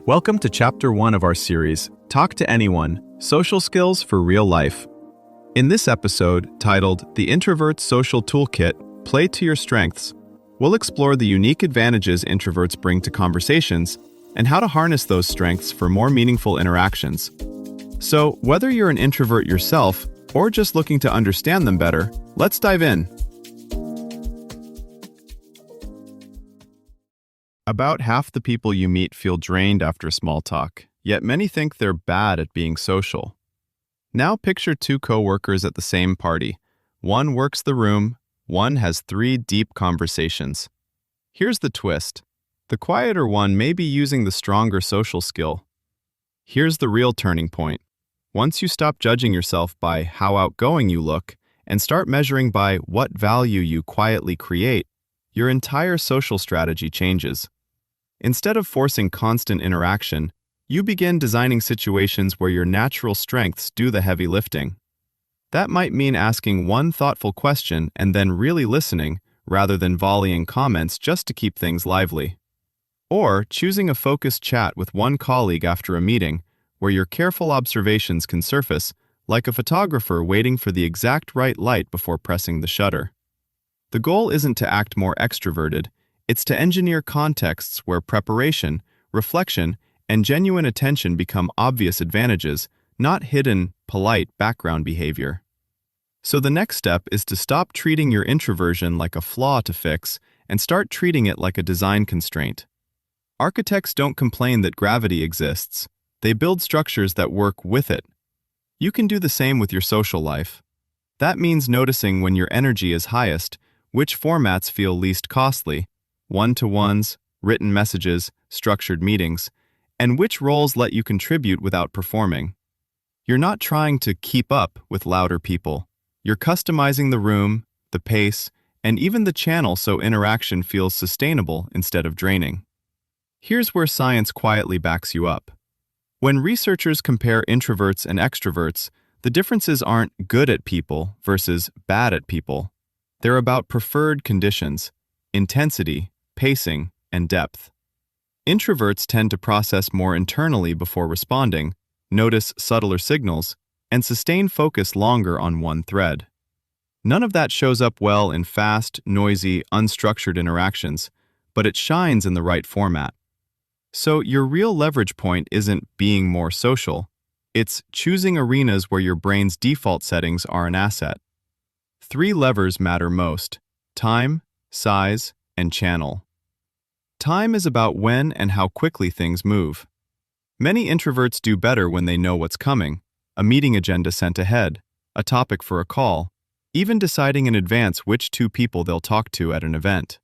Welcome to Chapter 1 of our series, Talk to Anyone, Social Skills for Real Life. In this episode, titled The Introvert Social Toolkit, Play to Your Strengths, we'll explore the unique advantages introverts bring to conversations and how to harness those strengths for more meaningful interactions. So, whether you're an introvert yourself or just looking to understand them better, let's dive in. About half the people you meet feel drained after small talk, yet many think they're bad at being social. Now picture two co-workers at the same party. One works the room, one has 3 deep conversations. Here's the twist. The quieter one may be using the stronger social skill. Here's the real turning point. Once you stop judging yourself by how outgoing you look and start measuring by what value you quietly create, your entire social strategy changes. Instead of forcing constant interaction, you begin designing situations where your natural strengths do the heavy lifting. That might mean asking one thoughtful question and then really listening, rather than volleying comments just to keep things lively. Or choosing a focused chat with one colleague after a meeting, where your careful observations can surface, like a photographer waiting for the exact right light before pressing the shutter. The goal isn't to act more extroverted, it's to engineer contexts where preparation, reflection, and genuine attention become obvious advantages, not hidden, polite background behavior. So the next step is to stop treating your introversion like a flaw to fix and start treating it like a design constraint. Architects don't complain that gravity exists, they build structures that work with it. You can do the same with your social life. That means noticing when your energy is highest, which formats feel least costly, one-to-ones, written messages, structured meetings, and which roles let you contribute without performing. You're not trying to keep up with louder people. You're customizing the room, the pace, and even the channel so interaction feels sustainable instead of draining. Here's where science quietly backs you up. When researchers compare introverts and extroverts, the differences aren't good at people versus bad at people. They're about preferred conditions, intensity, pacing, and depth. Introverts tend to process more internally before responding, notice subtler signals, and sustain focus longer on one thread. None of that shows up well in fast, noisy, unstructured interactions, but it shines in the right format. So your real leverage point isn't being more social, it's choosing arenas where your brain's default settings are an asset. 3 levers matter most: time, size, and channel. Time is about when and how quickly things move. Many introverts do better when they know what's coming, a meeting agenda sent ahead, a topic for a call, even deciding in advance which 2 people they'll talk to at an event.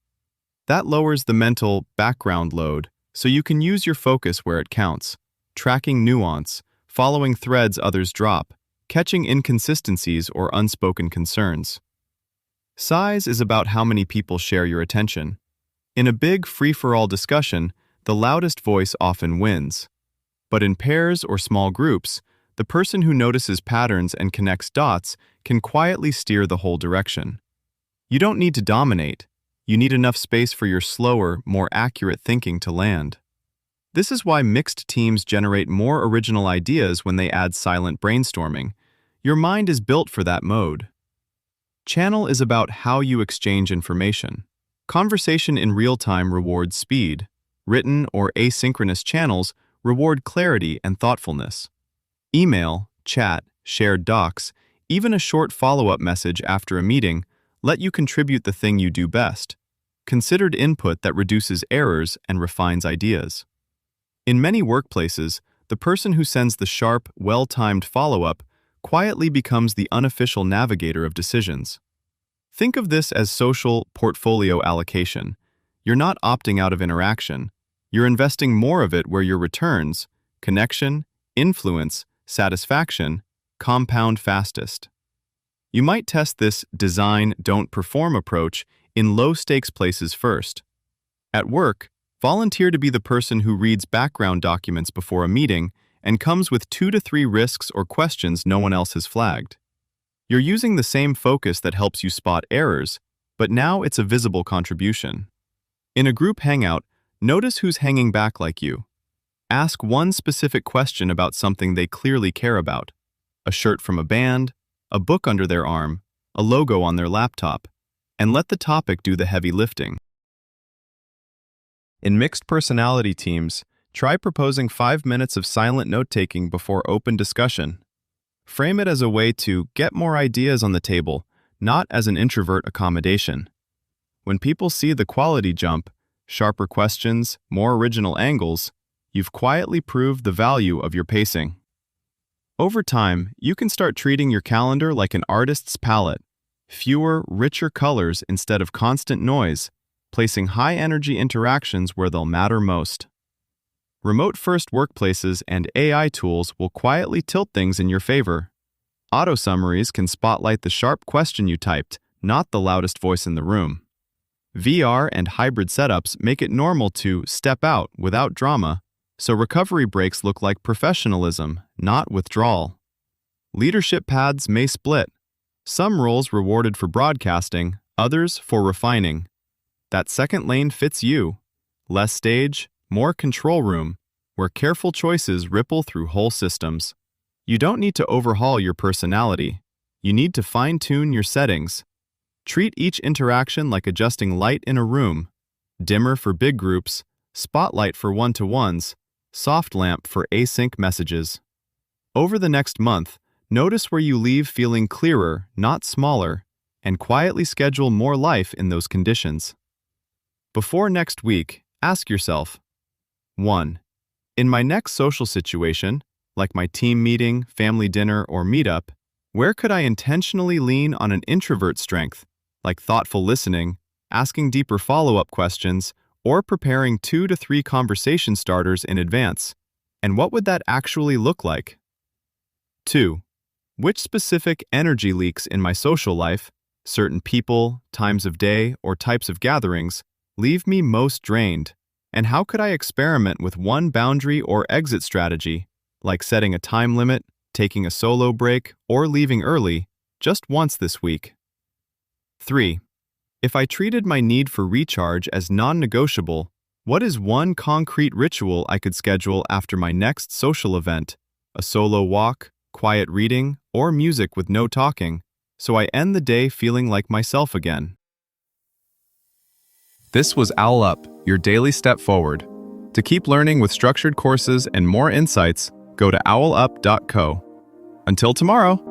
That lowers the mental background load, so you can use your focus where it counts, tracking nuance, following threads others drop, catching inconsistencies or unspoken concerns. Size is about how many people share your attention. In a big free-for-all discussion, the loudest voice often wins. But in pairs or small groups, the person who notices patterns and connects dots can quietly steer the whole direction. You don't need to dominate. You need enough space for your slower, more accurate thinking to land. This is why mixed teams generate more original ideas when they add silent brainstorming. Your mind is built for that mode. Channel is about how you exchange information. Conversation in real time rewards speed. Written or asynchronous channels reward clarity and thoughtfulness. Email, chat, shared docs, even a short follow-up message after a meeting let you contribute the thing you do best: considered input that reduces errors and refines ideas. In many workplaces, the person who sends the sharp, well-timed follow-up quietly becomes the unofficial navigator of decisions. Think of this as social portfolio allocation. You're not opting out of interaction. You're investing more of it where your returns, connection, influence, satisfaction, compound fastest. You might test this design, don't perform approach in low-stakes places first. At work, volunteer to be the person who reads background documents before a meeting and comes with 2 to 3 risks or questions no one else has flagged. You're using the same focus that helps you spot errors, but now it's a visible contribution. In a group hangout, notice who's hanging back like you. Ask one specific question about something they clearly care about. A shirt from a band, a book under their arm, a logo on their laptop, and let the topic do the heavy lifting. In mixed personality teams, try proposing 5 minutes of silent note-taking before open discussion. Frame it as a way to get more ideas on the table, not as an introvert accommodation. When people see the quality jump, sharper questions, more original angles, you've quietly proved the value of your pacing. Over time, you can start treating your calendar like an artist's palette. Fewer, richer colors instead of constant noise, placing high-energy interactions where they'll matter most. Remote-first workplaces and AI tools will quietly tilt things in your favor. Auto-summaries can spotlight the sharp question you typed, not the loudest voice in the room. VR and hybrid setups make it normal to step out without drama, so recovery breaks look like professionalism, not withdrawal. Leadership paths may split. Some roles rewarded for broadcasting, others for refining. That second lane fits you. Less stage, more control room, where careful choices ripple through whole systems. You don't need to overhaul your personality. You need to fine-tune your settings. Treat each interaction like adjusting light in a room. Dimmer for big groups, spotlight for one-to-ones, soft lamp for async messages. Over the next month, notice where you leave feeling clearer, not smaller, and quietly schedule more life in those conditions. Before next week, ask yourself, 1. In my next social situation, like my team meeting, family dinner, or meetup, where could I intentionally lean on an introvert strength, like thoughtful listening, asking deeper follow-up questions, or preparing 2 to 3 conversation starters in advance? And what would that actually look like? 2. Which specific energy leaks in my social life, certain people, times of day, or types of gatherings, leave me most drained? And how could I experiment with one boundary or exit strategy, like setting a time limit, taking a solo break, or leaving early, just once this week? 3. If I treated my need for recharge as non-negotiable, what is one concrete ritual I could schedule after my next social event? A solo walk, quiet reading, or music with no talking, so I end the day feeling like myself again. This was Owl Up, your daily step forward. To keep learning with structured courses and more insights, go to owlup.co. Until tomorrow!